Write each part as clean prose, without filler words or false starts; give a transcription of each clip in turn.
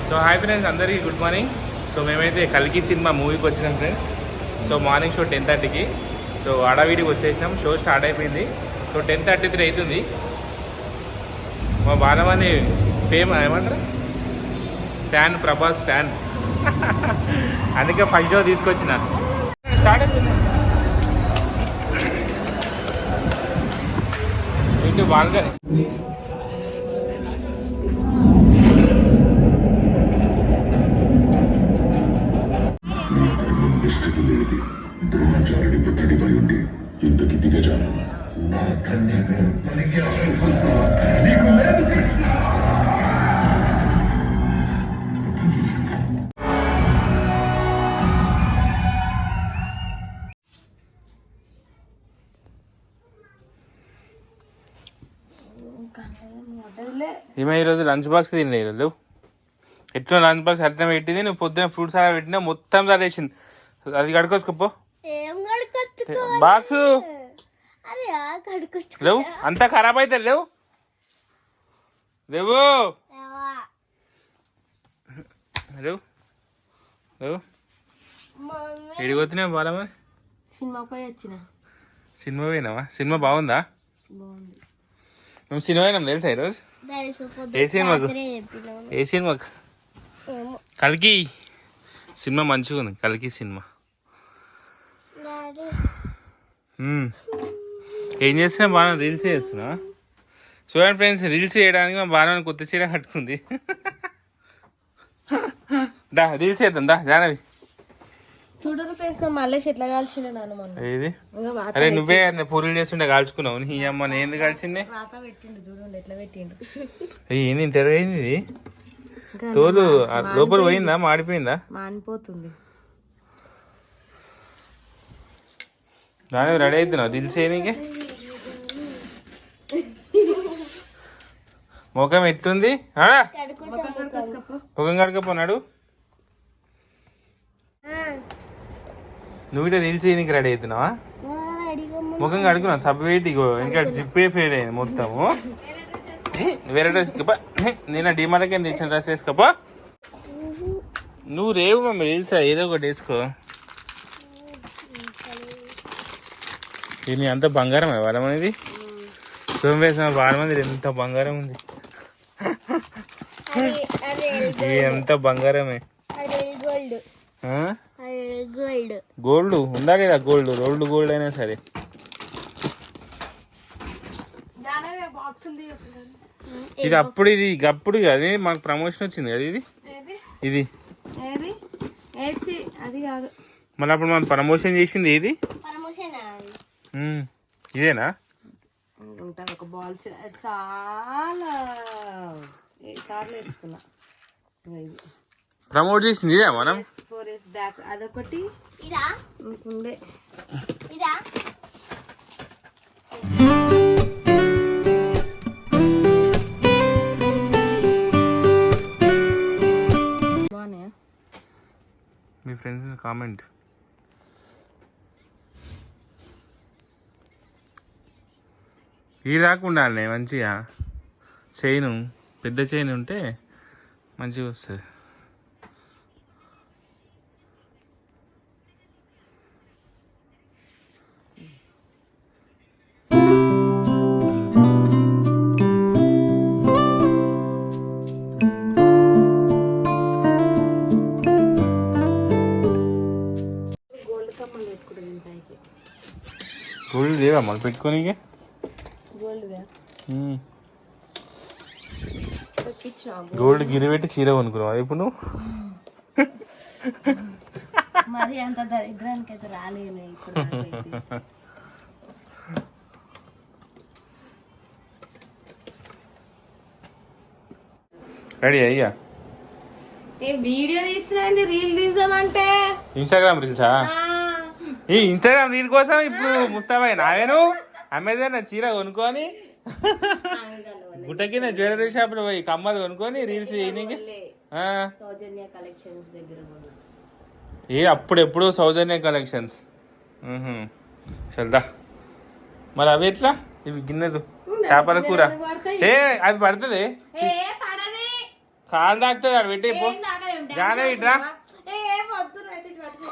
So hi friends, అందరికీ good morning. So మేమైతే కల్కి సినిమా మూవీకి వచ్చినాం ఫ్రెండ్స్. సో మార్నింగ్ షో 10:30కి. సో ఆడవీడికి వచ్చేసినాం. షో స్టార్ట్ అయిపోయింది. సో 10:33 అవుతుంది. మా బాలమని ఏమంటారు, ఫ్యాన్, ప్రభాస్ ఫ్యాన్. అందుకే ఫస్ట్ షో తీసుకొచ్చిన. స్టార్ట్ అయిపోయింది. ఏంటి బాల్కనీ. స్థితి లేనిది ద్రోణాచార్యుడి పుత్రుడిపై ఉండి ఇంతకి దిగజాను. నా తండ్రి నీకు లేదు కృష్ణ. ఈమె ఈరోజు లంచ్ బాక్స్ తినలే. ఈరోజు ఎట్లా లంచ్ బాక్స్ అర్థం పెట్టింది. నువ్వు పొద్దున ఫ్రూట్స్ అలా పెట్టినా మొత్తం సరేసింది. అది కడుకోవచ్చుకోపో బాక్స్. లేవు, అంతా ఖరాబ్ అవుతారు. లేవు లేవు లేవు లేవు. ఎడిపోతున్నావు బాలమ్మ? సినిమా పోయి వచ్చిన. సినిమా పోయినావా? సినిమా బాగుందా? మేము సినిమా పోయినాం తెలుసా ఈరోజు. ఏ సినిమాకు? ఏ సినిమాకు? కల్కి సినిమా మంచిగా ఉంది. కల్కి సినిమా. ఏం చేస్తున్నా? బాగా రీల్స్ చేస్తున్నా. చూడండి ఫ్రెండ్స్, రీల్స్ చేయడానికి మా బాగా కొత్త చీర కట్టుకుంది. దా రీల్స్ చేద్దాం. దా జానవి. చూడరు ఫ్రెండ్స్, మళ్ళీ ఎట్లా కాల్చిండు నన్ను మొన్న. ఏది? అరే నువ్వే పూరీలు చేస్తుంటే కాల్చుకున్నావు. నీ అమ్మ నేను ఎందుకు కాల్చింది? పెట్టిండు చూడండి ఎట్లా పెట్టిండు. ఏంది ఇంత అయింది ఇది? తోలు లోపల పోయిందా? మాడిపోయిందా? మానిపోతుంది. దాని రెడీ అవుతున్నావు రీల్స్ చేయనీకి? ముఖం ఎట్టుంది? ముఖం కడకపోనాడు. నువ్వు ఇట్లా రీల్స్ చేయనీకి రెడీ అవుతున్నావా? ముఖం కడుకున్నావు. సబ్ వెయిట్ ఇంకా జిప్పే ఫెయిల్ అయింది మొత్తము. వేరే డ్రెస్ వేసుకోపా. నేను డిమార్ట్కి ఏం తెచ్చిన డ్రెస్ వేసుకోపా. నువ్వు రేవు మమ్మీ రీల్స్ ఏదో ఒకటి వేసుకో. ఇది అంత బంగారం వాళ్ళ అనేది. సోమ్ వేసిన వాళ్ళ మంది ఎంత బంగారం ఉంది. ఇది ఎంత బంగారమే. గోల్డ్ ఉందా లేదా? గోల్డ్ రోల్డ్ గోల్డ్ అయినా సరే. ఇది అప్పుడు ఇది అప్పుడు అది మాకు ప్రమోషన్ వచ్చింది కదా. ఇది ఇది అది కాదు. మళ్ళీ అప్పుడు మనం ప్రమోషన్ చేసింది ఇది. ఇదేనా? ఉంటుంది ఒక బాల్స్ చాలా సార్లు వేసుకున్నా. ప్రమోట్ చేసింది ఇదే మనం. 4 years బ్యాక్ అదొకటి ఉండే. బాగున్నాయా? మీ ఫ్రెండ్స్ కామెంట్. ఈ దాకా ఉండాలి మంచిగా. చైను పెద్ద చైన్ ఉంటే మంచిగా వస్తుంది. గోల్డ్ కమ్మలు పెట్టుకుంటుంది ఇంతాయికి. గోల్డ్ లేవా మళ్ళీ పెట్టుకోనికి? గోల్డ్ గిరి పెట్టి చీర కొనుక్కున్నావు అది ఇప్పుడు నువ్వు? మరి అంత దరిద్రానికి అయితే రాలేదు ఇప్పుడు. రెడీ అయ్యా? వీడియో తీస్తున్నాండి, రీల్ తీసామంటే. ఇన్స్టాగ్రామ్ రీల్సా? ఈ ఇన్స్టాగ్రామ్ రీల్ కోసం ఇప్పుడు ముస్తాబాయ్ నావేను అమెజాన్ చీర కొనుక్కొని గుట్ట కింద జ్యువెలరీ షాప్ లో పోయి కమ్మలు కొనుక్కొని రీల్స్ చేయనీకి. అప్పుడెప్పుడు సౌజన్య కలెక్షన్స్. చల్దా మరి అవి ఎట్లా? ఇవి గిన్నెలు చేపల కూర. అది పడుతుంది. కాలు తాకుతుంది ఆడు పెట్టి పో. ఏం తాగలేం, డాన్స్ జానే ఇట్రా. ఆడుతున్నావా? ఏం వద్దు అయితే ఇటు పట్టుకో.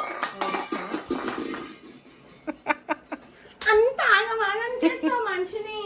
అంత ఆగమాగం చేస్తావు మనిషిని.